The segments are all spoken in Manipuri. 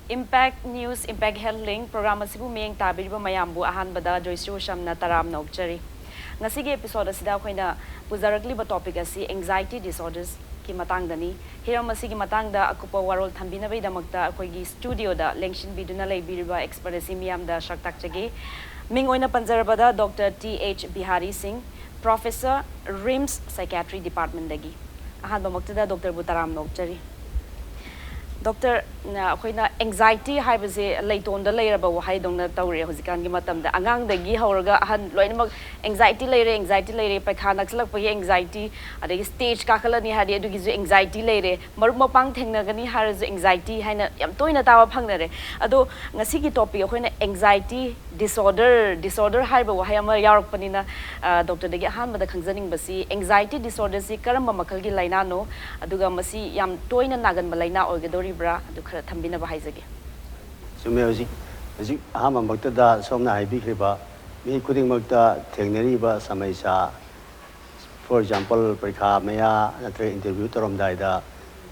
Impact News, Impact Health Link, program asibu miyeng tabiriba mayambu ahanbada Joyshree Usham na taram na ukchari. Ngasige episode asida akoina puzarakliba topic asi anxiety disorders ki matangdani. Hiram asigi matangda akupa warol thambinabay damakta akoigi studio da lengshin biduna laybiriba expert asi miyam da shaktak chagi. Ming oina panjarabada Dr. T.H. Bihari Singh, Professor, RIMS Psychiatry Department dagi. Ahanba maktada Dr. Butaram na ukchari. Doctor, na anxiety haibase leitonda leiraba wahai dongna tawre hozikan gi matamda angang dagi hauraga ahan loinamag anxiety leire paikha nakslak pagi anxiety adagi stage kakalani hadi adugi ju anxiety leire maruk mapang thengnagani harazu anxiety haina yam toina tawa phangnare ado ngasi gi topic akoina anxiety disorder haiba wahai ama yarak panina doctor dagi ahan mada khangjaning basi anxiety disorder si karamba makal gi laina no aduga masi yam toina nagan malaina orgadori bra adu khara thambina ba haizage sume hoji ahama makta da somna haibi khriba mi kuding makta thengneri ba samaisa for example parikha maya natre interview torom dai da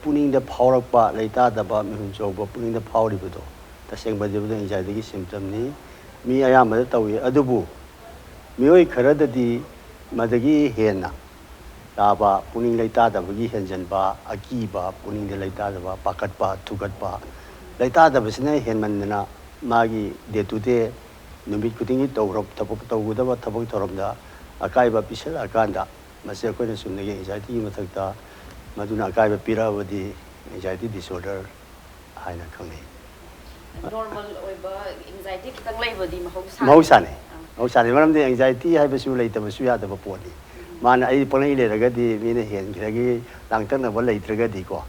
puning da phaurak pa leita da ba mi hun chok ba puning da phauri bu do taseng ba jebu anxiety gi symptom ni mi ayama da tawi adubu mi oi khara da di madagi hena Taba puning leita da bagi henjan ba aki ba puning de leita da ba pakat ba tukat ba leita da bisne henman na magi de tu de numit kutingi tawrop tapok tawgu da ba tapok torom da akai ba pisal akanda mase ko ne sunne ge anxiety mathak da maduna akai ba pira wadi anxiety disorder haina khangni normal oiba anxiety kitang leibadi mahausa ne maram de anxiety hai ba su leita ba su ya da ba poni mana ai poni le raga di mi ne hen gragi langtan na bol leitraga di ko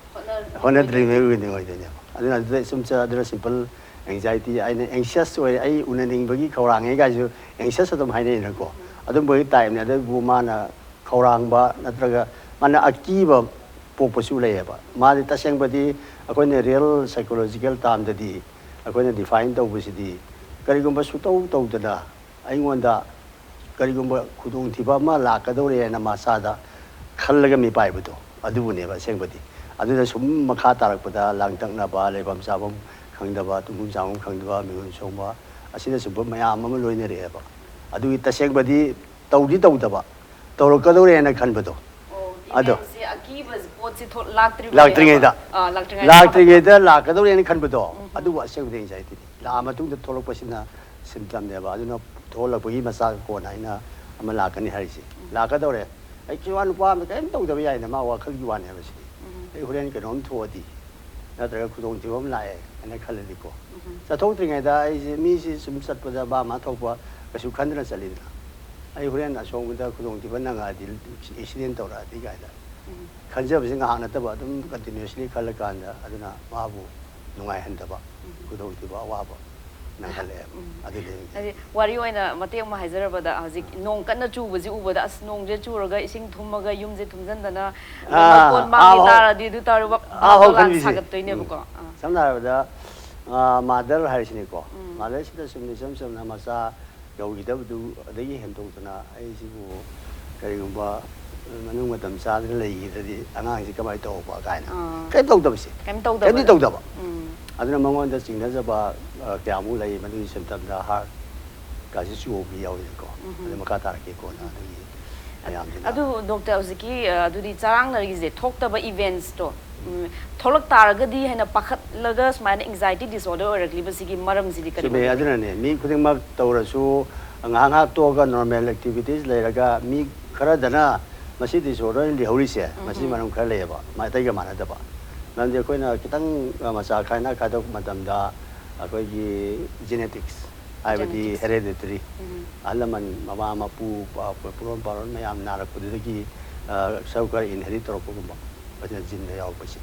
hona dream e wi ne ngoi de ne aduna de sumcha adra simple anxiety ai ne anxious oi ai unaning bagi khawrang e ga ju anxious adum hai ne ko adum bagi time ne da bu mana khawrang ba natraga mana aki ba popasu le ba ma de taseng ba di akoi ne real psychological term da di akoi ne define tau bu si di kari gum ba su tau da ai ngonda Karigumba kudung tiba ma la kadore na masada khallaga mi pai budo adu ne ba sengbadi adu da sum makha tarak pada langtang na ba lebam sabam khangda ba tumum jamum khangda ba mi somba asina sub mayam ma loine re ba adu ita sengbadi tawdi tawda ba tawro kadore na khan budo adu se akibas potsi thot laktri da la kadore na khan budo adu wa sengbadi anxiety la matung da tholok pasina symptom ne ba adu na thola bagi masa ko na ina amala kani harisi la ka dore ai kiwan pa me kan tau da ya ina ma wa khal gi wan ha basi ai huren ka nom thodi na da ku dong ti bom la ai ana khal li ko sa thong tri ngai da ai mi si sum sat pa da ba ma thok pa ka su khan na sali da ai huren na song da ku dong ti ban na ga di accident to ra di ga da khan ja bisi nga na ta ba dum continuously khal ka da aduna ma bu nungai han da ba ku dong ti ba wa ba wari oina mateng ma haizarabada hauzik nong kanna chubuji ubada as nong je churaga ising thumaga yumje thumjandana kon mangi tara di du taru ba sagat toine buko samna da mother harisini ko mother sida sumni sam na masa yogi da du adagi hendong tuna ai sibu kari gumba manung matam sa lei da di angang si kamai to ba kaina kai tau da bisi kai tau da ba aduna mangon da singna za ba kyamu lai manu symptom da har ka si su obi yaw ko ade makata ke ko na ayam adu doctor uziki adu di charang na ri je thok ta ba events to tholak tar ga di hena pakhat laga smain anxiety disorder or likli basigi maram ji di kari be aduna ne mi khuding mak tawra su anga nga to ga normal activities lai raga mi khara dana masi disorder li hori se masi manam khara le ba ma tai ga mana da ba nanti aku na kitang masa kaina kadok madam da aku gi genetics ai badi hereditary alaman mama mapu puron paron mayam narak pudi gi saukar inherit ro ko ba bada jin ne yaw pasi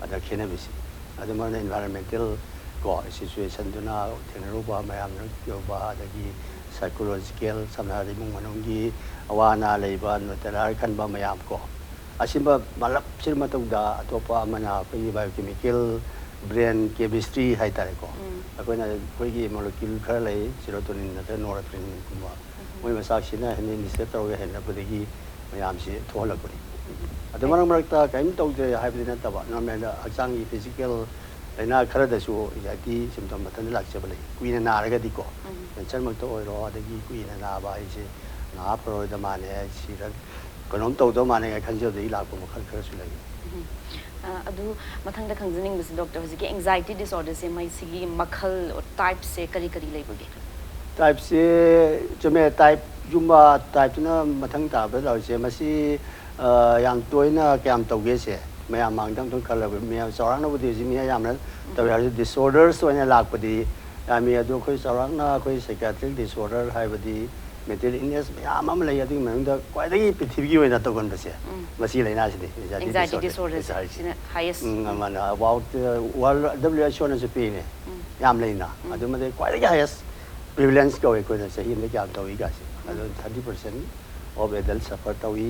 ada khena bisi ada mana environmental ko situation duna tenero ba mayam yo ba ada gi psychological samna ri mung manong gi awana leiba no tara kan ba mayam ko asimba malap sir matog da atopa mana ko biochemical brain chemistry hai tare ko akona ko gi molecule khar lai serotonin na norepinephrine kuma moi masak sina hen ni se taw hen na budegi mayam si thola ko adu marang marak ta kaim taw de hai bidina ta ba normal aksang physical laina khara da su anxiety symptom matan lak che bale kuina na ra ga di ko mention mak to oi ro adagi kuina na ba ai se na pro da ma ne si ra konom to do ma ne khan je de lak ko ma khar khar su lai adu mathang da khangjaning bus doctor hojiki anxiety disorder se mai sigi makhal type se kari kari lai buge type se chome type jumba type na mathang ta ba lo se ma si yang toina kyam to ge se mayam mang dang thon khala me sorang na bu de ji me yam na to ya disorders so nya lak pa di ya me adu khoi sorang na khoi psychiatric disorder hai ba di mental illness yam am lai adu mang da kwai dai pithibhi gi oina to gon ba se ma si lai na si de anxiety disorder highest mana about WHO na se pe ne yam lai na adu ma de kwai dai highest prevalence ko ko na se hi me kyam to i ga se adu 30% of adults suffer to i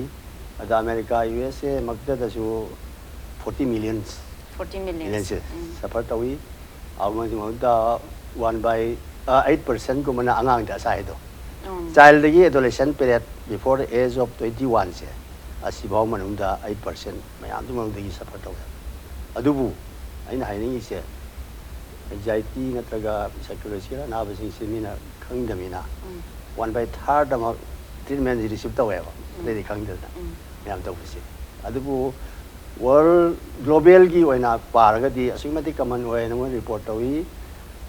ada America USA makta da su 40 million suffer to i awang jing da 1/8% ko mana angang da sai do child gi adolescent period before the age of 21 se asibaw manung da 8% mayam du manung da suffer to adubu aina haini se anxiety natraga psychology na ba sing semina khangdamina 1/3 da treatment receive to wa le khangda mayam to se adubu world global gi oina paraga di asimati common oina mo report to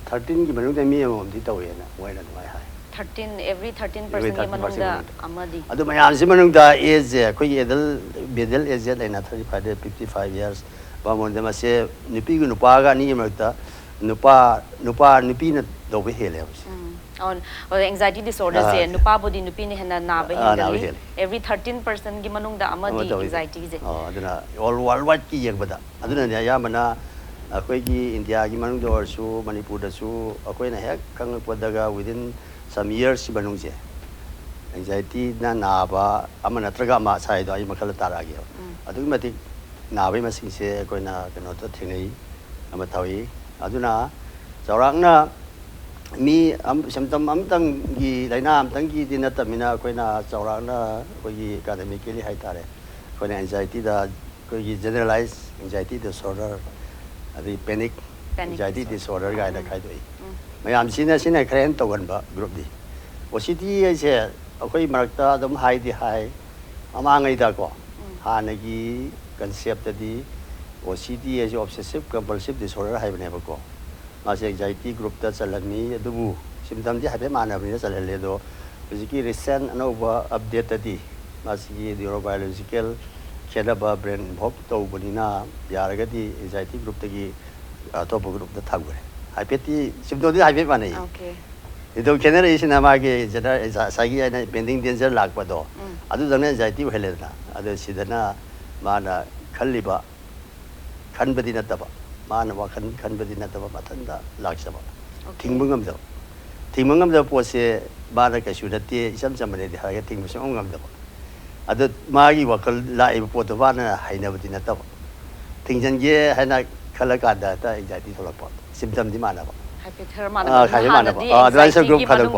13 gi manung da mi amom di to na oina mai hai 13 every 13% gi manung da amadi adu mayam si manung da age koi adult middle age laina 35 to 55 years ba mon da ma se nipi gi nupa ga ni makta nupa nipi na do be hele on anxiety disorder se nupa body nupi ne hena na ba heli every 13% gi manung da amadi anxiety je aduna all worldwide ki yek bada aduna ne ya mana akoi gi India gi manung do su Manipur da su akoi na hek kang podaga within some years si manung je anxiety na ba amana traga ma sai do ai makhala tara gi adu mati na bai ma sing se akoi na kano to thingai ama thawi aduna jorang na mi symptom amtang gi laina amtang gi dinatamina koina jorang na koi academically hai tare koina anxiety da koi generalized anxiety disorder adi panic anxiety disorder ga da khai doi mayam sina kren to gan ba group di OCD se akoi marakta dum hai di hai amangai da ko hanagi concept di OCD is obsessive compulsive disorder hai bane ba ko mase anxiety group ta chalani adubu symptom di habe mana bine chalale do basically recent anova update di mase neurobiological khedaba brain bhop to bunina yaraga di anxiety group ta gi top group ta thagure hypeti symptom di hype mane okay ido generation ama ge jada sagi ana pending danger lag pa do adu dane anxiety hele na adu sidana mana khalliba khanbadi na taba mana wa khanbadi na taba matanda laksaba thingmungam da pose mana ka shudati isam samane di ha thingmu songam da adu magi wakal lai po to bana haina badi na taba thingjan ge hana khalaka da ta anxiety tholapa symptom di mana ba hypothermia di advance group khada ko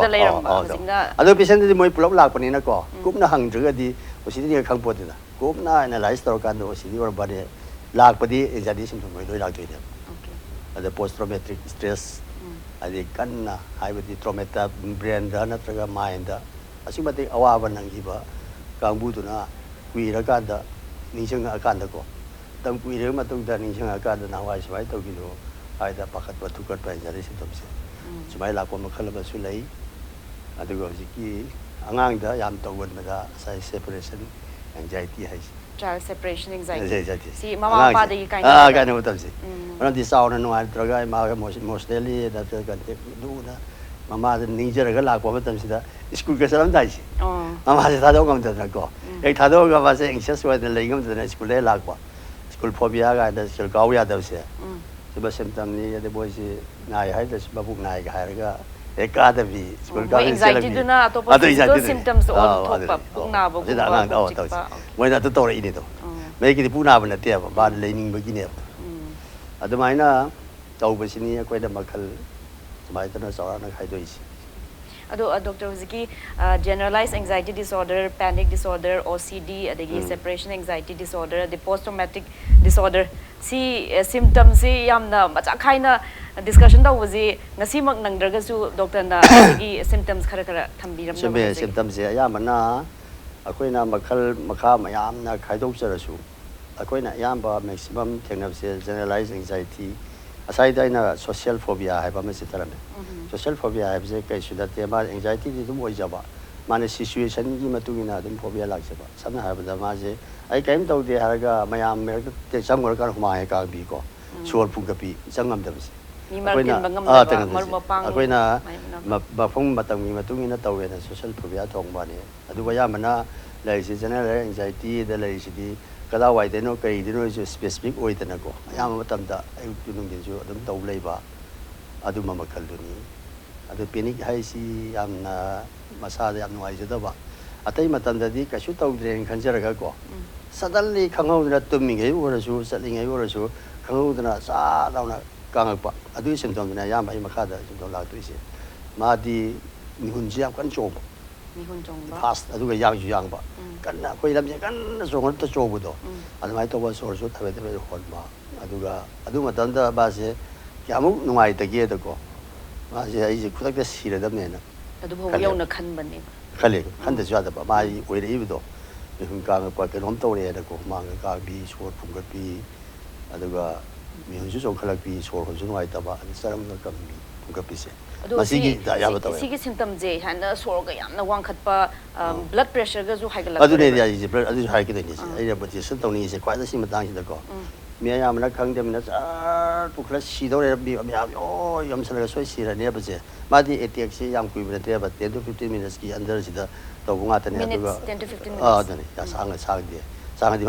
adu patient di moi pulop lak pani na ko group na hang jega di osidi ni khang po da group na analyze tor kan do osidi or bade lak padi anxiety symptom moi loi lak toi okay adu post traumatic stress adi kan na haibadi traumata brain da na traga mind da asimati awa nang giba kangbu tu na kuira kan da ningchang akan da ko tam kuira ma tung da ningchang akan da na wai swai to gi do ai da pakat ba tu kat pa anxiety symptom se sumai la ko ma khala ba su lai adu go ji ki angang da yam to gon ma da sai separation anxiety hai child separation anxiety anxiety si mama pa da kai kai no tam se ran di saw na no ai traga ma ga mostly da ta kan te du na mama da ninja ga la ko ma tam si da school ga salam dai si mama se ta do ngam da ko ek tha do ga ba se anxious wa da lai ngam da school le la ko school phobia ga da school gao ya da se se ba symptom ni de boy si nai hai da ba buk nai ga hai ga eka da bi school ga anxiety du na to symptoms on top pa na ba da na da ta moi na to ri ni to me ki pu na ba na te ba le ning ba ki ne adumai na tau ba si ni ko da makhal mai ta na sa na khai doi si ado doctor huziki generalized anxiety disorder, panic disorder, OCD adagi separation anxiety disorder, the post traumatic disorder si symptoms si yamna macha khaina discussion da wuji ngasi mak nangdraga su doctor na adagi symptoms khara khara thambiram chimbe symptoms ya yamana akoina makhal makha mayamna khaidok charasu akoina yamba maximum thengnabse generalized anxiety aside aina social phobia haiba ma sitarame social phobia haibse kai sudate ma anxiety di dum oijaba mane situation gi matungina dum phobia lagjaba samna haibada ma je ai kaim tawde haraga mayam mer te samgor kan huma he ka bi ko sur phung ka bi changam dabse akoina mafung matam gi matungina tawena social phobia thongba ne adu ba yamana laisi generalized anxiety da laisi di kada wai deno kai deno is specific oi dena ko yam matam da ayu tunung din ju adum taw leiba adu mama khalduni adu panic hai si yamna masa da yam nuai jada ba atai matam da di kashu taw dren khanjara ko suddenly khangau da tummi ngai ora su satling ngai ora su khangau da sa launa kang pa adu symptom na yam ai makha da symptom la tu ise ma di mihun jiam kan chom mihun chong ba fast adu ga yang ju yang ba kan na koi lam je kan na so ngon ta cho bu do adu mai to ba so so thabe thabe hon ma adu ma dan da ba se kyamu nungai ta ge da ko ma se ai je khudak da si da me na adu bo yaw na khan ban ne khale khan da jwa da ba mai oi re bu do ni hun ka ga ke rom to re da ko ma ga ka bi so phung ga bi adu ga mi hun ju so khala bi so ho ju nungai ta ba an saram na kam bi phung ga bi se masigi da ya ba ta sigi symptom je handa sor ga yamna wang khat pa blood pressure ga ju high ga adu ne ya ji blood adu high ga ni se ai da ba ji sun tong ni se kwai da si ma tang si da ko mi ya ma na khang de mi na sa tu khla si do re bi mi ya o yam sa la so si ra ne ba je ma di attack si yam kui ba de ba 10 to 15 minutes ki under si da to bu nga ta ne adu ga 10 to 15 minutes da ne ya sang di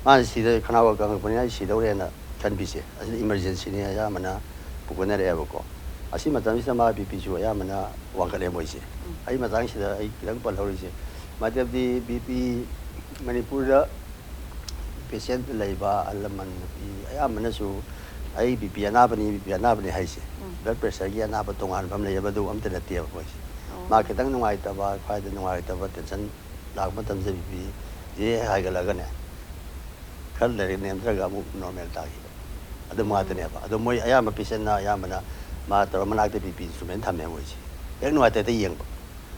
ma si da khana wa ga ba ni si do re na kan bi se as emergency ne ya ma na bu ko ne re ba ko asi matam si ma BP ju ya mana wang kale moi se ai matang si da ai kilang pal hori se matap di BP Manipur da patient laiba alaman bi ya mana su ai BP ana bani hai se blood pressure gi ana ba tongan bam le ba du am te la tie ko se ma ke tang nungai ta ba khwai da nungai ta ba tension lag ma tam se BP ye hai ga la ga ne khal le ne am tra ga mu normal ta gi adu ma ta ne ba adu moi aya ma patient na ya mana ma tara manak de BP instrument thamme mo ji ek nuai te yeng ba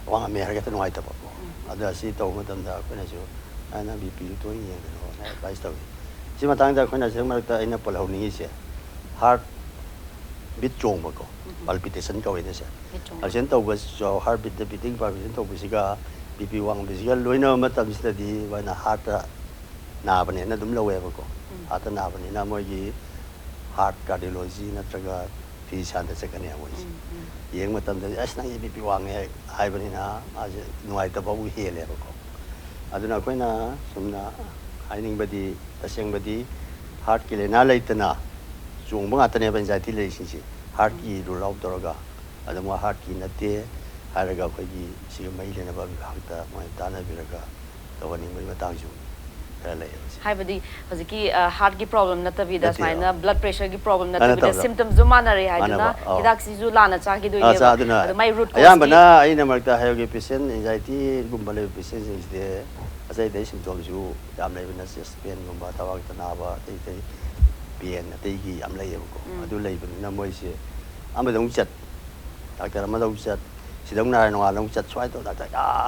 wang me har ga te nuai ta ba ada si to ma tam da ko na ju ana BP to yeng no na advice to si ma tang da ko na se ma ta ina pol ho ni se heart beat chong ba ko palpitation ka we ne se al sen to ba so heart beat the beating palpitation to bi ga BP wang bi ga loina ma tam si di wa na heart na ba ne na dum lo we ba ko heart na ba ne na mo ji heart cardiology na traga pi san da second ya woi yeng matam da as nang BP wang he hai bani na a je nuai ta ba bu he le ba ko aduna koi na sumna haining badi taseng badi heart ki le na leitana chung ba ta ne ban ja ti le sin si heart ki ru lau to ga adama heart ki na te haraga koi gi si mai le na ba bi ha ta mai ta na bi ga to wani mai ba tang ju hai badi hojiki heart gi problem na ta vida smaina blood pressure gi problem na ta vida symptoms zu mana re hai na hidak si zu lana cha gi do ye mai root cause ayam bana ai na marta hayo ge patient anxiety gumba le patient is de asai de symptoms ju yam le na chest pain gumba tawak ta na ba te pain na te gi yam le ye ko adu le bin na moi se am dong chat doctor ma dong chat si dong na no long chat swai to da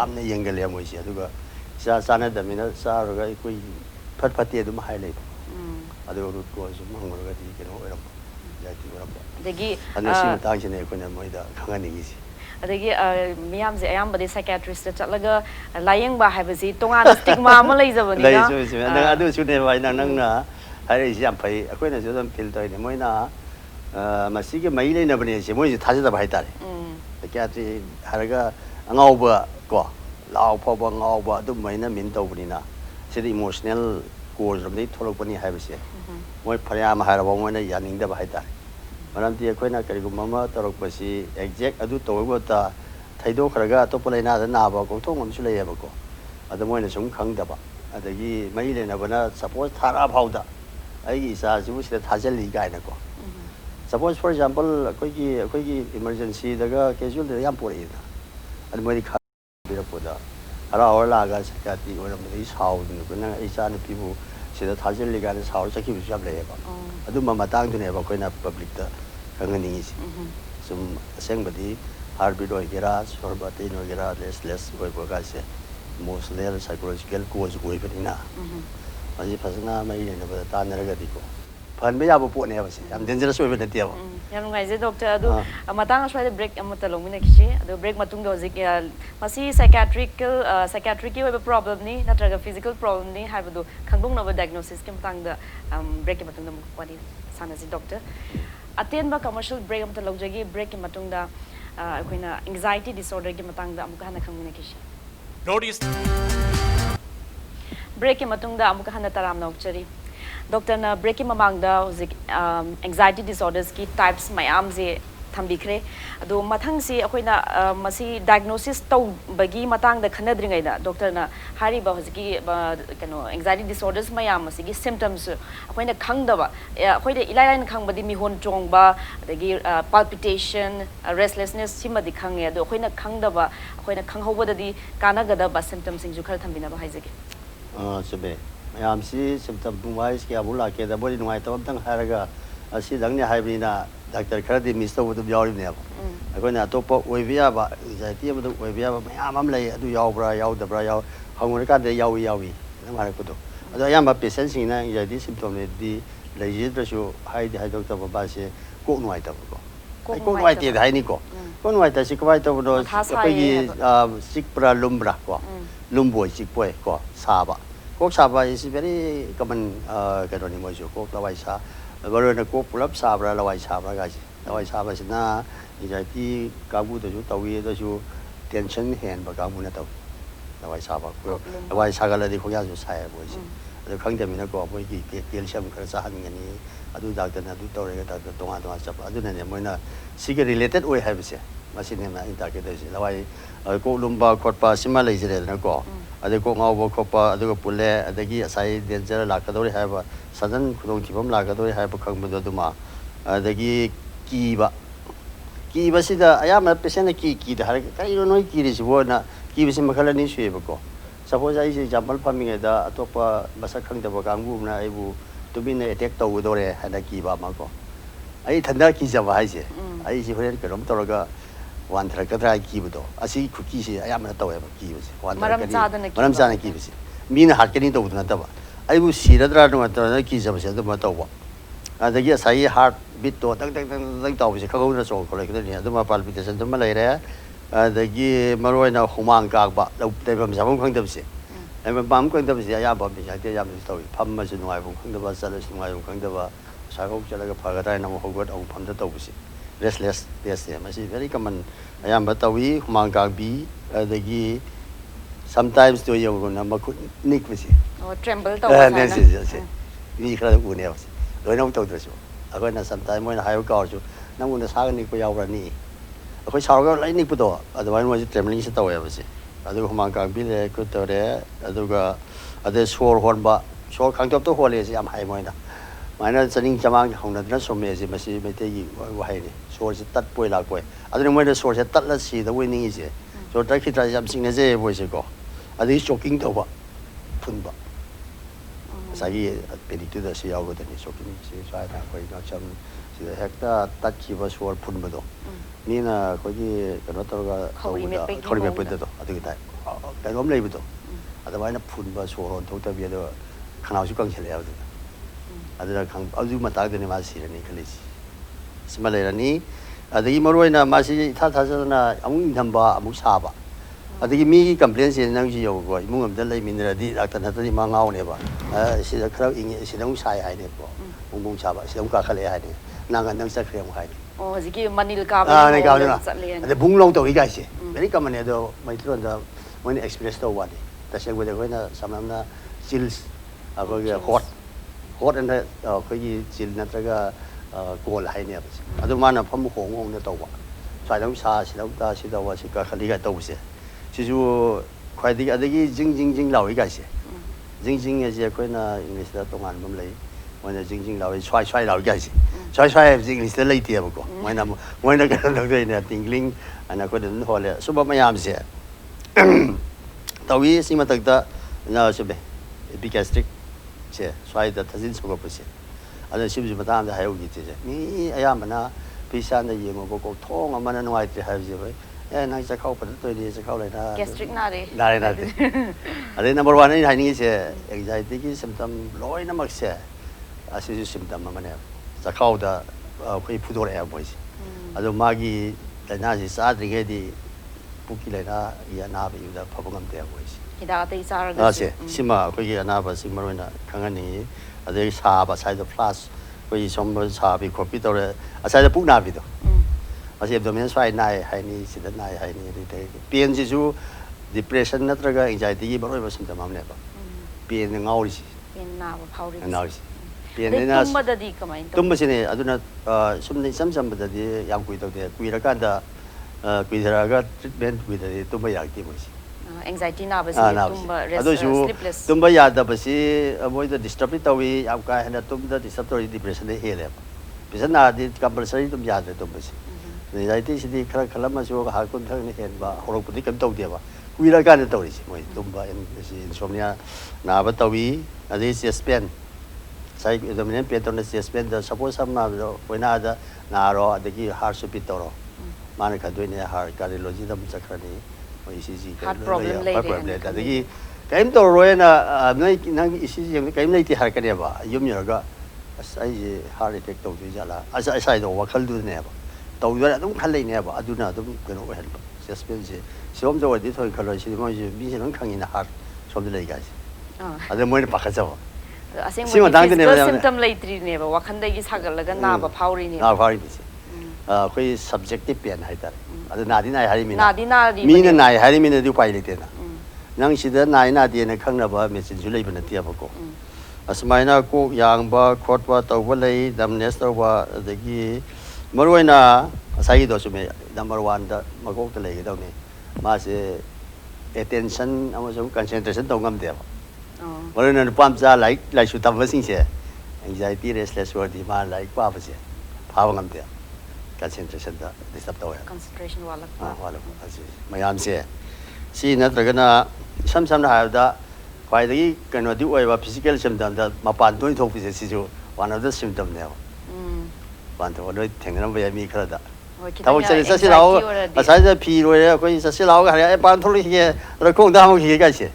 am ne yeng ge le moi se adu ga sa na da mina sa ro ga koi phat ye dum hai le adu root cause mang ro ga ti ke no ram ya ti ram degi ana si ta chi ne ko na moi da khang ani gi si adagi miyam je ayam bade psychiatrist chalaga layeng ba hai basi tonga stigma ma lei jabani na lei so na adu chu ne bai nang na hai ri siam phai akoi na so dam feel toi ne moi na ma si ge mai le na bani se moi tha ja da bai ta le psychiatry haraga angau ba ko lao pho ba ngau ba du mai na min to bani na se emotional cause ram dei tholok bani hai basi moi phaya ma hai ra ba moi na yaning da bai ta maram ti akoi na kari gu mama torok basi exact adu to ba ta thaido kharaga to pulai na da na ba ko thong am chu le ya ba ko adu moi na sum khang da ba adagi mai le na bana suppose thara phau da ai isa ju se thajal li gai na ko suppose for example akoi gi emergency daga casual de yam pore da ꯑꯗꯨ ꯃꯣꯏꯗꯤ ꯈꯪꯕꯤꯔꯛꯄꯗ ꯍꯔꯥꯎ ꯂꯥꯛꯑꯒ ꯁꯥꯏꯀꯥꯇ꯭ꯔꯤ ꯑꯣꯏꯔꯝꯕꯗꯒꯤ ꯁꯥꯎꯗꯅ ꯅꯪ ꯑꯩ ꯏꯆꯥ ꯅꯨꯄꯤꯕꯨ ꯁꯤꯗ ꯊꯥꯖꯤꯜꯂꯤ ꯀꯥꯟꯗ ꯁꯥꯎꯔ ꯆꯠꯈꯤꯕꯁꯨ ꯌꯥꯝ ꯂꯩꯌꯦꯕ ꯑꯗꯨꯝꯕ ꯃꯇꯥꯡꯗꯨꯅꯦꯕ ꯑꯩꯈꯣꯏꯅ ꯄꯕ꯭ꯂꯤꯛꯇ ꯈꯪꯍꯟꯅꯤꯡꯉꯤꯁꯤ ꯁꯨꯝ ꯑꯁꯦꯡꯕꯗꯤ ꯍꯥꯔꯠꯕꯤꯠ ꯑꯣꯏꯒꯦꯔꯥ ꯁꯣꯔ ꯕꯥꯇꯤꯟ ꯑꯣꯏꯒꯦꯔꯥ ꯔꯦꯁꯂꯦꯁ ꯑꯣꯏꯕ ꯀꯥꯏꯁꯦ ꯏꯃꯣꯁꯅꯦꯜ ꯁꯥꯏꯀꯣꯂꯣꯖꯤꯀꯦꯜ ꯀꯣꯖ ꯑꯣꯏꯕꯅꯤꯅ ꯃꯁꯤ ꯐꯖꯅ ꯃꯔꯤ ꯂꯩꯅꯕꯗ ꯇꯥꯟꯅꯔꯒꯗꯤꯀꯣ ꯐꯍꯟꯕ ꯌꯥꯕ ꯄꯣꯠꯅꯦꯕ ꯁꯤ ꯌꯥꯝ ꯗꯦꯟꯖꯔꯁ ꯑꯣꯏꯕ ꯅꯠꯇꯦꯕ ꯌꯥꯝ ꯅꯨꯡꯉꯥꯏꯖꯩ ꯗꯣꯛꯇꯔ ꯑꯗꯨ ꯃꯇꯥꯡ ꯑꯁ꯭ꯋꯥꯏꯗ ꯕ꯭ꯔꯦꯛ ꯑꯃꯠꯇ ꯂꯧꯃꯤꯟꯅꯈꯤꯁꯤ ꯑꯗꯣ ꯕ꯭ꯔꯦꯛ ꯃꯇꯨꯡꯗ ꯍꯧꯖꯤꯛ ꯃꯁꯤ ꯁꯥꯏꯀ꯭याट्रिꯛꯀꯤ ꯑꯣꯏꯕ ꯄ꯭ꯔꯣꯕ꯭ꯂꯦꯝꯅꯤ ꯅꯠꯇ꯭ꯔꯒ ꯐꯤꯖꯤꯀꯦꯜ ꯄ꯭ꯔꯣꯕ꯭ꯂꯦꯝꯅꯤ ꯍꯥꯏꯕꯗꯨ ꯈꯪꯗꯣꯛꯅꯕ ꯗꯥꯏꯒꯅꯣꯁꯤꯁꯀꯤ ꯃꯇꯥꯡꯗ ꯕ꯭ꯔꯦꯛꯀꯤ ꯃꯇꯨꯡꯗ ꯑꯃꯨꯛ ꯋꯥꯔꯤ ꯁꯥꯟꯅꯁꯤ ꯗꯣꯛꯇꯔ ꯑꯇꯦꯟꯕ ꯀꯃꯔꯁꯤꯌꯦꯜ ꯕ꯭ꯔꯦꯛ ꯑꯃꯠꯇ ꯂꯧꯖꯒꯦ ꯕ꯭ꯔꯦꯛꯀꯤ ꯃꯇꯨꯡꯗ ꯑꯩꯈꯣꯏꯅ ꯑꯦꯡꯖꯥꯏꯇꯤ ꯗꯤꯁꯑꯣꯔꯗꯔꯒꯤ ꯃꯇꯥꯡꯗ ꯑꯃꯨꯛꯀ ꯍꯟꯅ ꯈꯪꯃꯤꯟꯅꯈꯤꯁꯤ ब्रेक के हन तराम नौचरी डॉक्टर ने ब्रेक की ममांग एंजाइटी डिसऑर्डर्स की टाइप्स मैम से थम्बीख्रे अदो मथंग से अखोइना मसी डायग्नोसिस तौबगी मतांग खनद्रिङैद डॉक्टर ने हारिबा हजिकी कनो anxiety disorders ma'am मसीगी symptoms अखोइना खंगदब अखोइदे इलाइलाइन खंगबदी मिहोन Chongba अदगी palpitation restlessness सिमदि खंगे अदो अखोइना खंगदब अखोइना खंगहौबददी कानागदब सिम्पटम्स सिंजु खर थम्बिनबा हाइजगे चुबे मैम से सिम्टम वाइज क्या बुला के बोली नुआई तब तंग हारगा असी दंगने हाइबनिना डॉक्टर खरदि मिस तौबदु यावरिनेब अखोइना अतोप ओइबियाबा एंजाइटी अमदु ओइबियाबा मैम अम लई अदु यावब्रा यावदब्रा याव हंगुर कादे यावी यावी नम हारकुदो अदो अयाम पेशेंट सिंगना एंजाइटी सिम्टम नेदि लेजिद्रसु हाइदि हाइदोक्तब बासे कोक नुआई तबको कोक नुआई ते हाइनिको कोक नुआई तसि कबाय तबदो अखोइगी सिकप्रा लुम्ब्रा को lumboy chikpoy ko saba kok saba is very common kadoni moiso kok lawai sa garo na kok pulap sabra lawai sabra sina anxiety kabu to ju tawi to ju tension hen ba kamu na taw lawai saba ko lawai sagala di khogya ju sai boisi adu khangde mina ko boy ki calcium khara sa han ngani adu doctor na du tawre ga doctor tonga tonga chap adu ne moina sig related oi have se masine ma interpret se lawai ko lumba khotpa sima leijere na ko ade ko ngau khotpa adu pule adagi asai danger lakadori haiba sadan khudong thibam lakadori haiba khangbu duma adagi kiba sida ayama patient ki da har kai ro noi ki ri sibo na ki bisi makhala ni sueba ko suppose ai example farming da atopa masak khang da ba kangu na aibu tubin attack taw dore hada ki ba ma ko ai thanda ki jaba hai se ai si horen karom toraga wan thara kadra ki budo asi khuki si ayam na tawe ki bisi wan maram chana ki bisi mina hat keni taw na taba ai bu siradra no ta ki jaba se da ma taw adagi asai heart beat to dang taw bisi khagau na so ko le kini aduma palpitation dum lai re adagi maroi na humang ka ba dai bam sabam khang da bisi ai bam khang da bisi ayam ba bi ja te yam taw pham ma su nuai bu khang da ba sala su nuai bu khang da ba sa ko chala ga phaga dai na ho got au pham da taw bisi restless yes masi very common ayam batawi humang ka bi adagi sometimes to yo na ma khut nik bisi tremble taw sa na yes ni khara u ne basi loi na taw dra su ago na sometimes mo na hayo ka su na mo na sa ni ko yaw ra ni akoi sa ga lai ni pu do adawai mo trembling se taw ya basi adu humang ka bi le ko to re adu ga ade sor hon ba sor khang top to hole se am hai mo na मायना चनिंग चमांग हौनदना सोमे जे मसी मेते yi wahai ni sor se tat poi la poi adune moi de sor se tat la si da winning je so ta khitra jam sing ne je boy se ko adi shocking to ba phun ba sa yi peditu da si yaw go de ni shocking si sa na koi na cham si da hekta tat ki ba sor phun ba do ni na ko ji kano to ga khori me pe do adu ta ka gom lei bu do ada mai na phun ba sor on thok ta bi do khanau su kang chele ya do aduna khang azu mata de ma si ni khalisi simalerani adagi maroi na ma si tha na amu thamba amu sa ba adagi mi complaint se nang ji yo go imung am da lai min ra di doctor na di ma ngau ne ba si da khara ing si dang sai hai ne ko bung sa ba si dang ka khale hai ne nang nang sa khrem hai ne oh jiki manil ka ba ne ka na ade bung long to i ga si very common ne do mai tron da when express to wa de ta se go de ko na samam na chills ago ga hot and ko yi chil na traga gol hai ne adu mana pham hong hong ne to wa sai dang sa si dang ta si da wa si ka khali ga to se si ju khwai di adagi jing lao i ga se jing ye je ko na english da tongan bam lai when the jing lao try lao guys try have jing is the late year go when the tingling and I couldn't hold it so but my arms here tawi sima takda na sebe epigastric che try the tazin so go pose ada sim sim ta da hayo gi che ni ayamana pisan da yemo go thong amana noi te have je naจะเข้าไปตัวนี้จะเข้าเลยนะ gastric น่าดิ ได้อะไร number one นี่ไทยนี่เสีย anxiety ที่ symptom ร้อยน้ำมักเสียอาศัย symptom มันเนี่ยจะเข้าได้คุยพูดอะไรบ่อยสิอะไรมากี่แต่น่าจะสาธิตที่ปุ๊กกี่เลยนะอย่าหน้าไปอยู่ได้พบกันเดียวบ่อยสิที่ดาวตีสารกันสิสิมาคุยกันหน้าไปสิมาเลยนะครั้งนี้อะไรชาบะใช้ตัว plus คุยชมชาไปขบไปตัวเลยอาศัยตัวปุ๊กหน้าไปตัวอาศัยตัวนี้ช่วยนายให้นี่สินายให้นี่ได้เปลี่ยนสิจู depression นั่นตระก็ anxiety บ่ร้อย%แต่มันเนี่ยบ่เปลี่ยนเงาดิสิเปลี่ยนหน้าบ่เผาดิเงาดิเปลี่ยนเนี่ยตุ้มบ่ได้ดีก็ไม่ตุ้มบ่สิเนี่ยอดุนะสมในซ้ำๆบ่ได้ยังคุยตัวเดียวคุยแล้วกันดาคุยแล้วก็ treatment คุยได้ตุ้มบ่อยากที่บ่สิanxiety น่าบ่สิตุ้มบ่ sleepless ตุ้มบ่อยากแต่บ่สิบ่ได้ disturb ตัววิเอากายให้ตุ้มได้ disturb ตัว depression ได้เฮ็ดแล้วเพราะฉะนั้นดิ compulsory ตุ้มอยากได้ตุ้มบ่สิanxiety สิครั้งๆมาชัวร์หาคนทั้งนี้เห็นว่าโรคปฏิกรรมตัวเดียวว่าคุยแล้วกันตัวนี้มั้ยตุ้มบ่สิ insomnia นาบ่ตัววิอันนี้ CSPN ใช่ตรงนี้เป็นตัวนี้ CSPN แต่ suppose มาวันน่าจะนารอเด็กที่ heart speed ตัวมันก็ด้วยเนี่ย heart cardiology ต้องจัดการนี้ว่า ECG heart problem เลยแต่เด็กที่เกมตัวรวยนะนั่ง ECG ยังเกมเลยที่ heart กันเนี่ยว่ายุ่งอยู่ก็ใส่ heart attack ตัวที่จะละใส่ตัวว่าคันดูเนี่ยว่าตัวอยู่แล้วต้องคันเลยเนี่ยว่าดูน่ะต้องเป็นอะไรบ้าง CSPN สิผมจะว่าที่ถอยคันเลยสิมันจะมีสิ่งขังอิน heart ชอบเลยกันอันนี้มันปากกาจ้าAsyik mungkin symptom lain ni, bawa kandai kisah kalau naba power ni. Naba power ni sih. Koi subjective pian hai tar. Ada nadi nai hari mina. Nadi. Mina nai hari mina tu pai lete na. Nang sida nai nadi na khang na ba mesin julai bana tiap ko. Asmai na ko yang ba khot ba tau ba lei dam nes tau ba dagi maroi na sai do sume number 1 da magok ta lei dau ni. Ma se attention amasung concentration tau ngam de. Malu na pam sa like shoot up wasing siya anxiety restless worry ma like pa ba siya phawang am dia concentration da disturb daw concentration wala asi mayam siya si na traga na sam na ha da kwai dagi kano di oi ba physical symptom da mapan toi thok pi si ju one of the symptom ne ban to no theng na ba mi khara da tao se sa si lao sa sa pi ro ya koi sa si lao ga ya ban thol hi ra kong da mo hi ga si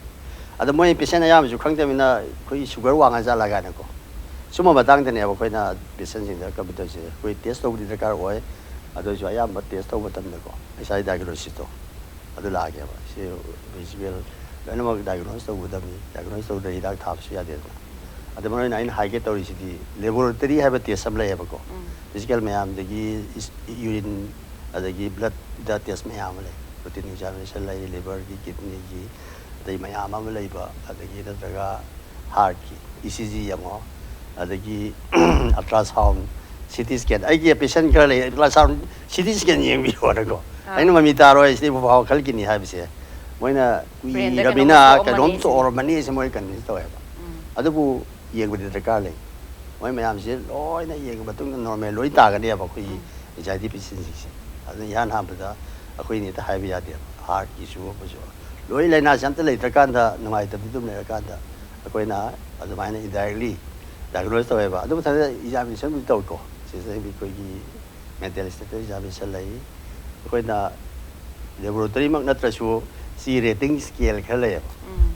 ada moi patient ya mu khang te mina koi sugar wa nga za la ga na ko suma ba dang de ne ba koi na patient sing da ka bi to si koi test to di da ka oi ado jo ya ma test to ba tam ne ko sai diagnosis to ado la ga ba si visual na ma diagnosis to da mi diagnosis to da ida thap su ya de ado moi na in high get to ri si di laboratory ha ba test sam la ya ba ko physical me am de gi urine ada gi blood da test me am le protein examination la liver gi kidney giได้มาอามาเลยบ่อะไรกี้นั่นก็ heart กี้ ECG ยังอ๋ออะไรกี้ ultrasound CT scan ไอ้กี้ patient ก็เลย ultrasound CT scan ยังมีหัวนะก็ไอ้นู่นมันมีตาโรยสิพวกเขาคัลกินนี่ให้ไปเสียมันน่ะกุยกับมีน่ะกระดมตัวออร์มันนี่สมัยกันนี่ตัวเองอันนี้ผู้ยังไม่ได้ตระการเลยมันไม่ยามเสียร้อยนะยังมาต้อง normal ร้อยตากันเนี่ยบอกคุยใจที่ patient สิอันนี้ยันห้ามไปซะคุยนี่ถ้าให้ไปยาเดียว heart issue บ่ชัวลอยเลยนะฉันจะเลยตะการถ้าหน่วยแต่พิจุมเลยตะการถ้าคุยนะอาจจะไม่เนี่ย indirectly แต่ก็รู้ตัวเองว่าดูท่านอีจามิฉันไม่ตัวก็สิ่งที่มีคุยกี่ mental state อีจามิฉันเลยคุยนะ laboratory มักนัดประชุม C rating scale แค่เลย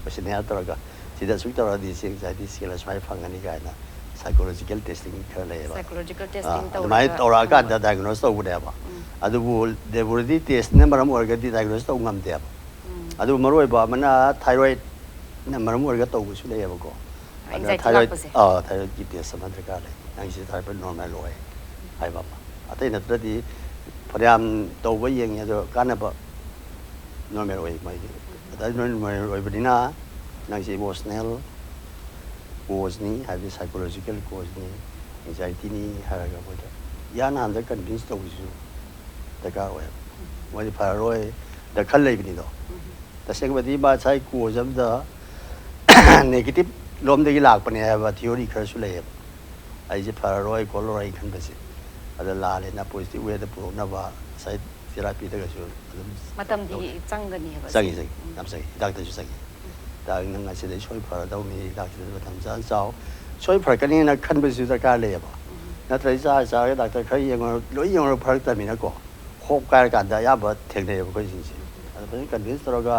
เพราะฉะนั้นตัวก็สิ่งที่สุดตัวเราดีสิ่งที่ scale ช่วยฟังกันนี่กันนะ psychological testing แค่เลย psychological testing ตัวไม่ตัวเราก็จะ diagnose ตัวกูได้ป่ะอาจจะบู laboratory test เนี่ยมันมันก็ diagnose ตัวงามเดียบอาดูมารู้ว่ามันไทรอยด์เนี่ยมันรู้ว่าก็ตัวสุดเลยบ่ก็ไทรอยด์ไทรอยด์กี่ปีสมัยตะการเลยนั่นคือไทรอยด์ normal เลยไอ้บ้าอันนี้นั่นที่พยายามตัวไว้ยังเนี่ยจะการเนี่ยบ่ normal เลยไม่แต่ normal เลยแบบนี้นะนั่นคือ emotional cause นี่หรือ psychological cause นี่ anxiety นี่อะไรก็บ่ได้ยานั่นจะ convince ตัวอยู่ตะการเลยวันที่พารอยแต่ขั้นเลยเป็นนี่ดอกแต่เสียงแบบนี้มาใช้กลัวจำจะ negative ลมได้หลากปนเนี่ยว่า theory ครั้งสุดเลย ꯑꯩꯁꯦ ꯐꯔꯔꯣꯏ ꯈꯣꯠꯂꯔꯣꯏ ꯈꯟꯕꯁꯦ ꯑꯗ ꯂꯥꯜꯂꯦꯅ ꯄꯣꯖꯤꯇꯤꯕ ꯋꯦꯗ ꯄꯨꯔꯛꯅꯕ ꯉꯁꯥꯏ ꯊꯦꯔꯥꯄꯤꯗꯒꯁꯨ ꯑꯗꯨꯝ ꯃꯇꯝꯗꯤ ꯆꯪꯒꯅꯤ ꯍꯥꯏꯕ ꯆꯪꯉꯤ ꯌꯥꯝ ꯆꯪꯉꯤ ꯍꯤꯗꯥꯛꯇꯁꯨ ꯆꯪꯉꯤ ꯍꯤꯗꯥꯛ ꯅꯪ ꯑꯁꯤꯗꯩ ꯁꯣꯏ ꯐꯔꯗꯧꯅꯤ ꯍꯤꯗꯥꯛꯁꯤꯗ ꯃꯇꯝ ꯆꯥꯅ ꯆꯥꯎ ꯁꯣꯏ ꯐꯔꯛꯀꯅꯤꯅ ꯈꯟꯕꯁꯨ ꯗꯔꯀꯥꯔ ꯂꯩꯌꯦꯕ ꯅꯠꯇ꯭ꯔꯗꯤ ꯆꯥꯔꯒ ꯗꯥꯛꯇꯔ ꯈꯔ ꯌꯦꯡꯉꯨꯔ ꯂꯣꯏ ꯌꯦꯡꯉꯨꯔ ꯐꯔꯛꯇꯕꯅꯤꯅꯀꯣ ꯍꯣꯞ ꯀꯥꯏꯔꯀꯥꯟꯗ ꯑꯌꯥꯝꯕ ꯊꯦꯡꯅꯩꯌꯦꯕ ꯑꯩꯈꯣꯏꯁꯤꯡꯁꯦ ꯑꯗꯨ ꯐꯖꯅ ꯀꯟꯚꯤꯟꯁ ꯇꯧꯔꯒ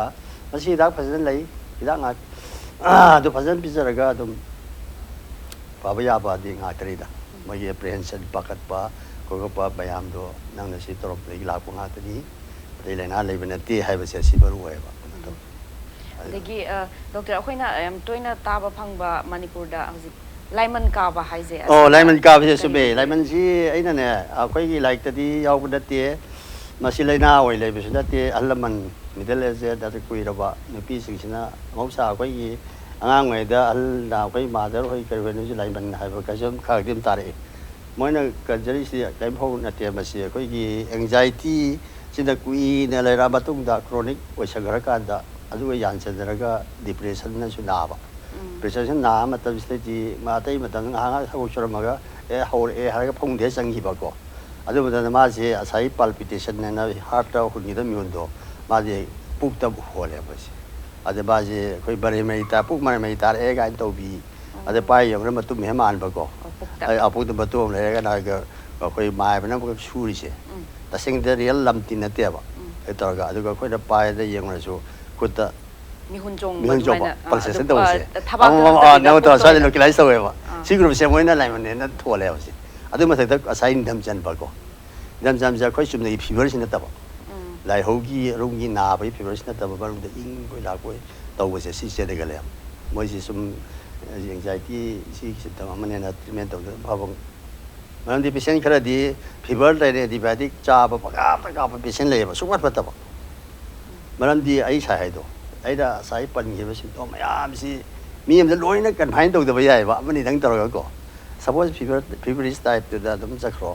ꯃꯁꯤ ꯍꯤꯗꯥꯛ ꯐꯖꯅ ꯂꯩ ꯍꯤꯗꯥꯛ ꯑꯗꯨ ꯐꯖꯅ ꯄꯤꯖꯔꯒ ꯑꯗꯨꯝ ꯐꯕ ꯌꯥꯕꯗꯤ ꯉꯥꯛꯇꯅꯤꯗ ꯃꯣꯏꯒꯤ ꯑꯦꯄ꯭ꯔꯤꯍꯦꯟꯁꯟ ꯄꯥꯈꯠꯄ ꯈꯣꯠꯄ ꯃꯌꯥꯝꯗꯣ ꯅꯪꯅ ꯁꯤ ꯇꯧꯔꯛꯄꯗꯒꯤ ꯂꯥꯛꯄ ꯉꯥꯛꯇꯅꯤ ꯑꯇꯩ ꯂꯥꯏꯅꯥ ꯂꯩꯕ ꯅꯠꯇꯦ ꯍꯥꯏꯕꯁꯦ ꯁꯤ ꯃꯔꯨ ꯑꯣꯏꯌꯦꯕ ꯑꯗꯒꯤ ꯗꯣꯛꯇꯔ ꯑꯩꯈꯣꯏꯅ ꯌꯥꯝ ꯇꯣꯏꯅ ꯇꯥꯕ ꯐꯪꯕ ꯃꯅꯤꯄꯨꯔꯗ ꯍꯧꯖꯤꯛ ꯂꯥꯏꯃꯟ ꯀꯥꯕ ꯍꯥꯏꯁꯦ ꯑꯣ ꯂꯥꯏꯃꯟ ꯀꯥꯕꯁꯦ ꯆꯨꯝꯃꯦ ꯂꯥꯏꯃꯟꯁꯤ ꯑꯩꯅꯅꯦ ꯑꯩꯈꯣꯏꯒꯤ ꯂꯥꯏꯔꯤꯛꯇꯗꯤ ꯌꯥꯎꯕ ꯅꯠꯇꯦ ꯃꯁꯤ ꯂꯥꯏꯅꯥ ꯑꯣꯏ ꯂꯩꯕꯁꯨ ꯅꯠꯇꯦ ꯑꯍꯜ ꯂꯃꯟ ꯃꯤꯗꯜ ꯑꯦꯖꯗ ꯀꯨꯏꯔꯕ ꯅꯨꯄꯤꯁꯤꯡꯁꯤꯅ ꯃꯍꯧꯁꯥ ꯑꯩꯈꯣꯏꯒꯤ ꯑꯉꯥꯡ ꯑꯣꯏꯔꯤꯉꯩꯗ ꯑꯍꯜꯅ ꯑꯩꯈꯣই ꯃꯥꯗꯔ ꯍꯣꯏ ꯀꯔꯤ ꯍꯣꯏꯅꯁꯨ ꯂꯥꯏꯃꯟ ꯍꯥꯏꯕ ꯀꯩꯁꯨ ꯈꯔꯗꯤ ꯑꯗꯨꯝ ꯇꯥꯔꯛꯏ ꯃꯣꯏꯅ ꯀꯟꯖꯔꯤꯁꯤ ꯀꯔꯤꯝ ꯐꯥꯎ ꯅꯠꯇꯦ ꯃꯁꯤ ꯑꯩꯈꯣꯏꯒꯤ ꯑꯦꯡꯖꯥꯏꯇꯤꯁꯤꯅ ꯀꯨꯏꯅ ꯂꯩꯔ ꯃꯇꯨꯡꯗ ꯀ꯭ꯔꯣꯅꯤꯛ ꯑꯣꯏꯁꯟꯈ꯭ꯔꯀꯥꯟꯗ ꯑꯗꯨꯒ ꯌꯥꯟꯁꯟꯅꯔꯒ ꯗꯤꯄ꯭ꯔꯦꯁꯟꯅꯁꯨ ꯅꯥꯕ ꯗꯤꯄ꯭ꯔꯦꯁꯟ ꯅꯥꯕ ꯃꯇꯝꯁꯤꯗꯗꯤ ꯑꯇꯩ ꯃꯇꯝꯗ ꯉꯥꯏꯍꯥꯛ ꯊꯕꯛ ꯁꯨꯔꯝꯃꯒ ꯍꯧꯔꯛꯑꯦ ꯍꯥꯏꯔꯒ ꯐꯃꯨꯡꯗ ꯆꯪꯈꯤꯕꯀꯣ ꯑꯗꯨ ꯃꯇꯝꯗ ꯃꯥꯁꯦ ꯉꯁꯥꯏ ꯄꯥꯜꯄꯤꯇꯦꯁꯟ ꯍꯥꯏꯅ ꯍꯥꯔꯠꯇ ꯍꯨꯟꯒꯗꯕ ꯃꯤꯍꯨꯟꯗꯣ ꯃꯥꯁꯦ ꯄꯨꯛꯇ ꯍꯣꯜꯂꯦ ꯃꯣꯏꯁꯦ ꯑꯗ ꯃꯥꯁꯦ ꯑꯩꯈꯣꯏ ꯄꯨꯛ ꯃꯔꯩ ꯃꯔꯩ ꯇꯥꯔꯛꯑꯦ ꯀꯥꯏꯅ ꯇꯧꯕꯤ ꯑꯗ ꯄꯥꯏ ꯌꯦꯡꯉꯒ ꯃꯇꯨꯝ ꯍꯦꯛ ꯃꯥꯟꯕꯀꯣ ꯑꯄꯨꯛꯇ ꯃꯇꯨꯝ ꯑꯃ ꯂꯩꯔꯒ ꯑꯩꯈꯣꯏ ꯃꯥꯏꯕꯅ ꯑꯃꯨꯛ ꯁꯨꯔꯤꯁꯦ ꯇꯁꯦꯡꯅ ꯔꯤꯌꯦꯜ ꯂꯝꯇꯤ ꯅꯠꯇꯦꯕ ꯑꯗꯨ ꯇꯧꯔꯒ ꯑꯗꯨꯒ ꯑꯩꯈꯣꯏꯅ ꯄꯥꯏꯗ ꯌꯦꯡꯉꯨꯔꯁꯨ ꯈꯨꯠꯇ ꯃꯤꯍꯨꯟ ꯆꯣꯡꯕ ꯄꯜꯁꯦꯁꯟ ꯇꯧꯕꯁꯦ ꯊꯕꯛ ꯁ꯭ꯋꯥꯏꯗ ꯂꯣꯀꯦꯂꯥꯏꯁ ꯇꯧꯋꯦꯕ ꯁꯤ ꯒ꯭ꯔꯨꯞꯁꯦ ꯃꯣꯏꯅ ꯂꯥꯏꯃꯟꯅꯦꯅ ꯊꯣꯜꯂꯦꯕ ꯁꯤ ꯑꯗꯨ ꯃꯊꯛꯇ ꯉꯁꯥꯏ ꯅꯤꯡꯊꯝ ꯆꯟꯕꯀꯣ ꯅꯤꯡꯊꯝ ꯆꯟꯕꯁꯦ ꯑꯩꯈꯣꯏ ꯆꯨꯝꯅꯒꯤ ꯐꯤꯚꯔꯁꯤ ꯅꯠꯇꯕ ꯂꯥꯏꯍꯧꯒꯤ ꯑꯔꯨꯝꯒꯤ ꯅꯥꯕꯒꯤ ꯐꯤꯚꯔꯁꯤ ꯅꯠꯇꯕ ꯃꯅꯨꯡꯗ ꯏꯪꯕꯣꯏ ꯂꯥꯛꯄꯣꯏ ꯇꯧꯕꯁꯦ ꯁꯤ ꯆꯦꯟꯊꯒꯠꯂꯦꯕ ꯃꯣꯏꯁꯤ ꯁꯨꯝ ꯑꯦꯡꯖꯥꯏꯇꯤ ꯁꯤ ꯁꯤꯝꯇꯝ ꯑꯃꯅꯦꯅ ꯇ꯭ꯔꯤꯠꯃꯦꯟ ꯇꯧꯗꯅ ꯐꯕ ꯃꯔꯝꯗꯤ ꯄꯦꯁꯦꯟ ꯈꯔꯗꯤ ꯐꯤꯚꯔ ꯂꯩꯔꯦ ꯑꯦꯟꯇꯤꯕꯥꯏꯑꯣꯇꯤꯛ ꯆꯥꯕ ꯄꯪꯀꯥꯞꯇ ꯀꯥꯞꯄ ꯄꯦꯁꯦꯟ ꯂꯩꯌꯦꯕ ꯁꯨꯡꯐꯠ ꯐꯠꯇꯕ ꯃꯔꯝꯗꯤ ꯑꯩ ꯁꯥꯏ ꯍꯥꯏꯗꯣ ꯑꯩꯅ ꯉꯁꯥꯏ ꯄꯟꯈꯤꯕ ꯁꯤꯝꯇꯣꯝ ꯃꯌꯥꯝꯁꯤ ꯃꯤ ꯑꯃꯗ ꯂꯣꯏꯅ ꯀꯟꯐꯥꯏꯟ ꯇꯧꯗꯕ ꯌꯥꯏꯑꯕ ꯑꯃꯅꯤꯗꯪ ꯇꯧꯔꯒꯀꯣ ꯁꯄꯣꯁ ꯐꯤꯚꯔꯤꯁ ꯇꯥꯏꯞꯇꯨꯗ ꯑꯗꯨꯝ ꯆꯠꯈ꯭ꯔꯣ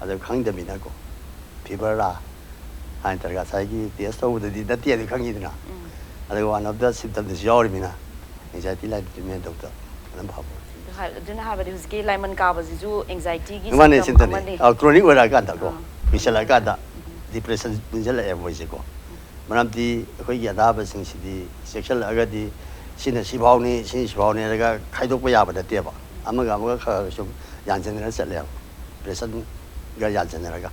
ꯑꯗꯨ ꯈꯪꯗꯕꯅꯤꯅꯀꯣ ꯐꯤꯚꯔꯔꯥ ꯍꯥꯏꯅ ꯇꯧꯔꯒ ꯉꯁꯥꯏꯒꯤ ꯇꯦꯁ ꯇꯧꯕꯗꯗꯤ ꯅꯠꯇꯦ ꯑꯗꯨ ꯈꯪꯉꯤꯗꯅ ꯑꯗꯨꯒ ꯋꯥꯟ ꯑꯣꯐ ꯗ ꯁꯤꯝꯇꯝꯗꯁꯨ ꯌꯥꯎꯔꯤꯕꯅꯤꯅ ꯑꯦꯡꯖꯥꯏꯇꯤ ꯂꯥꯏꯟ ꯇ꯭ꯔꯤꯠꯃꯦꯟ ꯇꯧꯗ ꯑꯗꯨꯝ ꯐꯕ ꯑꯗꯨꯅ ꯍꯥꯏꯕꯗꯤ ꯍꯧꯖꯤꯛꯀꯤ ꯂꯥꯏꯃꯟ ꯀꯥꯕꯁꯤꯁꯨ ꯑꯦꯡꯖꯥꯏꯇꯤꯒꯤ ꯃꯥꯅꯦ ꯁꯤꯝꯇꯝ ꯁꯤꯝꯇꯝꯅꯤ ꯑꯃꯅꯤ ꯀ꯭ꯔꯣꯅꯤꯛ ꯑꯣꯏꯔꯛꯑꯀꯥꯟꯗ ꯀꯨꯏꯁꯜꯂꯛꯑꯀꯥꯟꯗ ꯗꯤꯄ꯭ꯔꯦꯁꯟ ꯄꯨꯟꯁꯤꯜꯂꯛꯑꯦꯕ ꯃꯣꯏꯁꯦꯀꯣ ꯃꯔꯝꯗꯤ ꯑꯩꯈꯣꯏꯒꯤ ꯑꯅꯥꯕꯁꯤꯡꯁꯤꯗꯤ ꯆꯦꯛꯁꯤꯜꯂꯛꯑꯒꯗꯤ ꯁꯤꯅ ꯁꯤꯐꯥꯎꯅꯤ ꯁꯤꯅ ꯁꯤꯐꯥꯎꯅꯤ ꯍꯥꯏꯔꯒ ꯈꯥꯏꯗꯣꯛꯄ ꯌꯥꯕ ꯅꯠꯇꯦꯕ ꯑꯃꯒ ꯈꯔ ꯁꯨꯝ ꯌꯥꯟꯁꯤꯟꯅꯔ ꯆꯠꯂꯦꯕ ꯗꯤꯄ꯭ꯔꯦꯁꯟꯒ ꯌꯥꯟꯁꯤꯟꯅꯔꯒ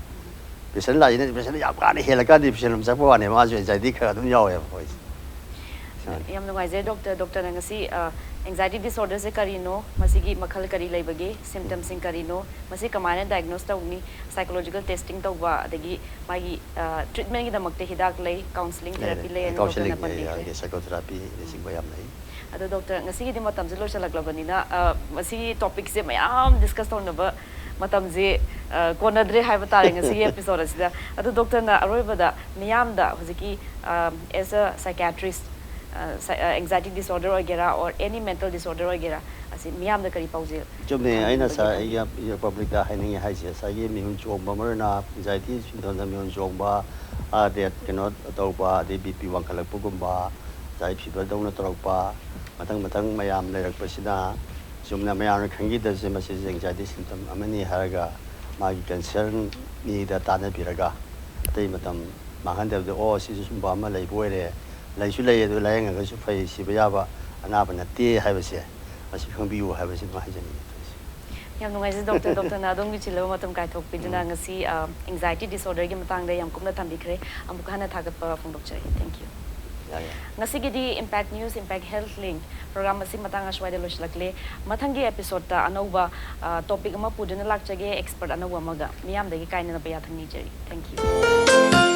ꯗꯤꯄ꯭ꯔꯦꯁꯟ ꯂꯥꯛꯏꯅ ꯗꯤꯄ꯭ꯔꯦꯁꯟ ꯌꯥꯝ ꯀꯥꯟꯅ ꯍꯦꯜꯂꯀꯥꯟꯗ ꯗꯤꯄ꯭ꯔꯦꯁꯟ ꯑꯃ ꯆꯠꯄ ꯋꯥꯅꯦ ꯃꯥꯁꯨ ꯑꯦꯟꯖꯥꯏꯇꯤ ꯈꯔ ꯑꯗꯨꯝ ꯌꯥꯎꯋꯦꯕ ꯃꯣꯏꯁꯦ ꯌꯥꯝ ꯅꯨꯡꯉꯥꯏꯖꯩ ꯗꯣꯛꯇꯔꯅ ꯉꯁꯤ ꯑꯦꯡꯖꯥꯏꯇꯤ ꯗꯤꯁꯑꯣꯔꯗꯔꯁꯦ ꯀꯔꯤꯅꯣ ꯃꯁꯤꯒꯤ ꯃꯈꯜ ꯀꯔꯤ ꯂꯩꯕꯒꯦ ꯁꯤꯝꯇꯝꯁꯤꯡ ꯀꯔꯤꯅꯣ ꯃꯁꯤ ꯀꯃꯥꯏꯅ ꯗꯥꯏꯒꯅꯣꯁ ꯇꯧꯅꯤ ꯁꯥꯏꯀꯣꯂꯣꯖꯤꯀꯦꯜ ꯇꯦꯁꯇꯤꯡ ꯇꯧꯕ ꯑꯗꯒꯤ ꯃꯥꯒꯤ ꯇ꯭ꯔꯤꯠꯃꯦꯟꯒꯤꯗꯃꯛꯇ ꯍꯤꯗꯥꯛ ꯂꯩ ꯀꯥꯎꯟꯁꯤꯂꯤꯡ ꯊꯦꯔꯥꯄꯤ ꯂꯩ ꯑꯅ ꯗꯣꯛꯇꯔꯅ ꯄꯟꯕꯤꯈ꯭ꯔꯦ ꯁꯥꯏꯀꯣꯊꯦꯔꯥꯄꯤꯅꯆꯤꯡꯕ ꯌꯥꯝ ꯂꯩ ꯑꯗꯣ ꯗꯣꯛꯇꯔ ꯉꯁꯤꯒꯤꯗꯤ ꯃꯇꯝꯁꯦ ꯂꯣꯏꯁꯤꯜꯂꯛꯂꯕꯅꯤꯅ ꯃꯁꯤꯒꯤ ꯇꯣꯄꯤꯛꯁꯦ ꯃꯌꯥꯝ ꯗꯤꯁꯀꯁ ꯇꯧꯅꯕ ꯃꯇꯝꯁꯦ ꯀꯣꯟꯅꯗ꯭ꯔꯦ ꯍꯥꯏꯕ ꯇꯥꯔꯦ ꯉꯁꯤꯒꯤ ꯑꯦꯄꯤꯁꯣꯗ ꯑꯁꯤꯗ ꯑꯗꯣ ꯗꯣꯛꯇꯔꯅ ꯑꯔꯣꯏꯕꯗ ꯃꯤꯌꯥꯝꯗ ꯍꯧꯖꯤꯛꯀꯤ ꯑꯦꯁ ꯑ ꯁꯥꯏꯀꯤꯌꯥꯇ꯭ꯔꯤꯁ anxiety disorder ꯑꯣꯏꯒꯦꯔꯥ or any mental disorder ꯑꯣꯏꯒꯦꯔꯥ ꯑꯁꯤ ꯃꯤꯌꯥꯝꯗ ꯀꯔꯤ ꯄꯥꯎꯖꯦꯜ ꯆꯨꯝꯃꯦ ꯑꯩꯅ ꯑꯩꯒꯤ ꯄꯕ꯭ꯂꯤꯛꯇ ꯍꯥꯏꯅꯤꯡꯉꯦ ꯍꯥꯏꯁꯦ ꯉꯁꯥꯏꯒꯤ ꯃꯤꯍꯨꯟ ꯆꯣꯡꯕ ꯃꯔꯨꯑꯣꯏꯅ ꯑꯦꯟꯖꯥꯏꯇꯤ ꯁꯤꯝꯇꯣꯝꯗ ꯃꯤꯍꯨꯟ ꯆꯣꯡꯕ ꯀꯩꯅꯣ ꯇꯧꯕ ꯑꯗꯩ ꯕꯤ ꯄꯤ ꯋꯥꯡꯈꯠꯂꯛꯄꯒꯨꯝꯕ ꯉꯁꯥꯏ ꯐꯤꯚꯔꯗꯧꯅ ꯇꯧꯔꯛꯄ ꯃꯊꯪ ꯃꯌꯥꯝ ꯂꯩꯔꯛꯄꯁꯤꯅ ꯆꯨꯝꯅ ꯃꯌꯥꯝꯅ ꯈꯪꯈꯤꯗꯕꯁꯦ ꯃꯁꯤꯁꯦ ꯑꯦꯡꯖꯥꯏꯇꯤ ꯁꯤꯝꯇꯝ ꯑꯃꯅꯤ ꯍꯥꯏꯔꯒ ꯃꯥꯒꯤ ꯀꯟꯁꯔꯟ ꯃꯤꯗ ꯇꯥꯟꯅꯕꯤꯔꯒ ꯑꯇꯩ ꯃꯇꯝ ꯃꯥꯡꯍꯟꯗꯕꯗ ꯁꯤꯁꯨ ꯁꯨꯝꯕ ꯑꯃ ꯂꯩꯕ ꯑꯣꯏꯔꯦ ꯂꯩꯁꯨ ꯂꯩ ꯑꯗꯨ ꯂꯥꯏꯌꯦꯡꯉꯒꯁꯨ ꯐꯩ ꯁꯤꯕ ꯌꯥꯕ ꯑꯅꯥꯕ ꯅꯠꯇꯦ ꯍꯥꯏꯕꯁꯦ ꯃꯁꯤ ꯈꯪꯕꯤꯌꯨ ꯍꯥꯏꯕꯁꯤ ꯑꯗꯨꯝ ꯍꯥꯏꯖꯅꯤꯡꯉꯤ ꯌꯥꯝ ꯅꯨꯡꯉꯥꯏꯖꯩ ꯗꯣꯛꯇꯔꯅ ꯑꯗꯣꯝꯒꯤ ꯆꯤꯜꯂꯕ ꯃꯇꯝ ꯀꯥꯏꯊꯣꯛꯄꯤꯗꯨꯅ ꯉꯁꯤ ꯑꯦꯡꯖꯥꯏꯇꯤ ꯗꯤꯁꯑꯣꯔꯗꯔꯒꯤ ꯃꯇꯥꯡꯗ ꯌꯥꯝ ꯀꯨꯞꯅ ꯊꯝꯕꯤꯈ꯭ꯔꯦ ꯑꯃꯨꯛ ꯍꯟꯅ ꯊꯥꯒꯠꯄ ꯐꯣꯡꯗꯣꯛꯆꯔꯤ ꯊꯦꯡꯛ ꯌꯨ ꯉꯁꯤꯒꯤꯗꯤ Impact News Impact Health Link program ꯑꯁꯤ ꯃꯇꯥꯡ ꯑꯁ꯭ꯋꯥꯏꯗ ꯂꯣꯏꯁꯤꯜꯂꯛꯂꯦ ꯃꯊꯪꯒꯤ ꯑꯦꯄꯤꯁꯣꯗꯇ ꯑꯅꯧꯕ ꯇꯣꯄꯤꯛ ꯑꯃ ꯄꯨꯗꯨꯅ ꯂꯥꯛꯆꯒꯦ ꯑꯦꯛꯁꯄꯔꯠ ꯑꯅꯧꯕ ꯑꯃꯒ ꯃꯤꯌꯥꯝꯗꯒꯤ ꯀꯥꯏꯅꯅꯕ ꯌꯥꯊꯪ ꯅꯤꯖꯔꯤ ꯊꯦꯡꯛ ꯌꯨ